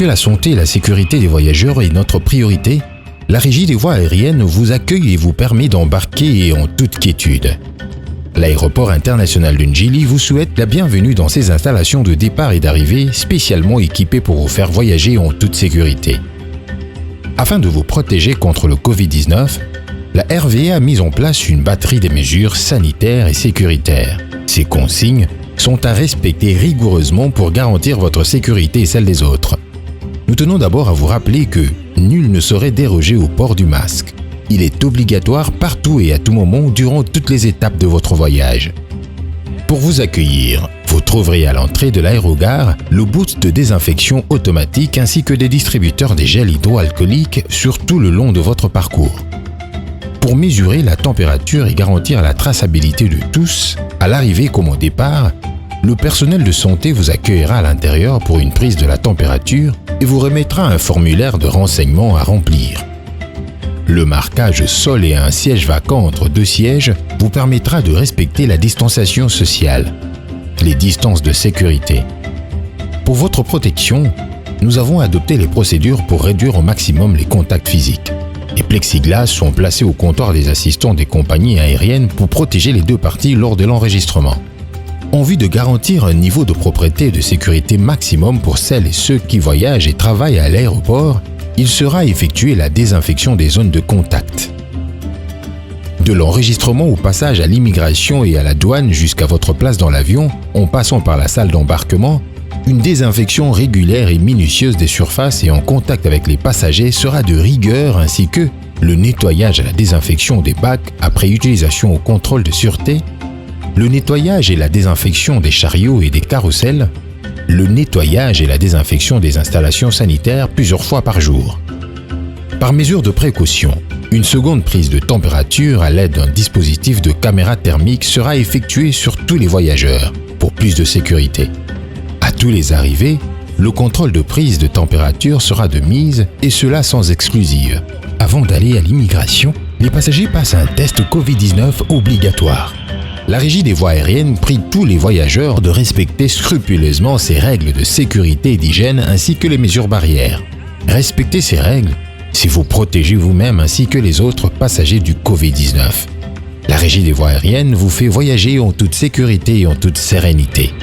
que la santé et la sécurité des voyageurs est notre priorité, la Régie des voies aériennes vous accueille et vous permet d'embarquer en toute quiétude. L'aéroport international de Ndjili vous souhaite la bienvenue dans ses installations de départ et d'arrivée spécialement équipées pour vous faire voyager en toute sécurité. Afin de vous protéger contre le Covid-19, la RVA a mis en place une batterie de mesures sanitaires et sécuritaires. Ces consignes sont à respecter rigoureusement pour garantir votre sécurité et celle des autres. Nous tenons d'abord à vous rappeler que nul ne saurait déroger au port du masque. Il est obligatoire partout et à tout moment durant toutes les étapes de votre voyage. Pour vous accueillir, vous trouverez à l'entrée de l'aérogare le boot de désinfection automatique ainsi que des distributeurs des gels hydroalcooliques sur tout le long de votre parcours. Pour mesurer la température et garantir la traçabilité de tous, à l'arrivée comme au départ, le personnel de santé vous accueillera à l'intérieur pour une prise de la température et vous remettra un formulaire de renseignement à remplir. Le marquage sol et un siège vacant entre deux sièges vous permettra de respecter la distanciation sociale, les distances de sécurité. Pour votre protection, nous avons adopté les procédures pour réduire au maximum les contacts physiques. Les plexiglas sont placés au comptoir des assistants des compagnies aériennes pour protéger les deux parties lors de l'enregistrement. En vue de garantir un niveau de propreté et de sécurité maximum pour celles et ceux qui voyagent et travaillent à l'aéroport, il sera effectué la désinfection des zones de contact. De l'enregistrement au passage à l'immigration et à la douane jusqu'à votre place dans l'avion, en passant par la salle d'embarquement, une désinfection régulière et minutieuse des surfaces et en contact avec les passagers sera de rigueur ainsi que le nettoyage et la désinfection des bacs après utilisation au contrôle de sûreté, le nettoyage et la désinfection des chariots et des carrousels, le nettoyage et la désinfection des installations sanitaires plusieurs fois par jour. Par mesure de précaution, une seconde prise de température à l'aide d'un dispositif de caméra thermique sera effectuée sur tous les voyageurs pour plus de sécurité. À tous les arrivées, le contrôle de prise de température sera de mise et cela sans exclusive. Avant d'aller à l'immigration, les passagers passent un test Covid-19 obligatoire. La Régie des voies aériennes prie tous les voyageurs de respecter scrupuleusement ces règles de sécurité et d'hygiène ainsi que les mesures barrières. Respecter ces règles, c'est vous protéger vous-même ainsi que les autres passagers du Covid-19. La Régie des voies aériennes vous fait voyager en toute sécurité et en toute sérénité.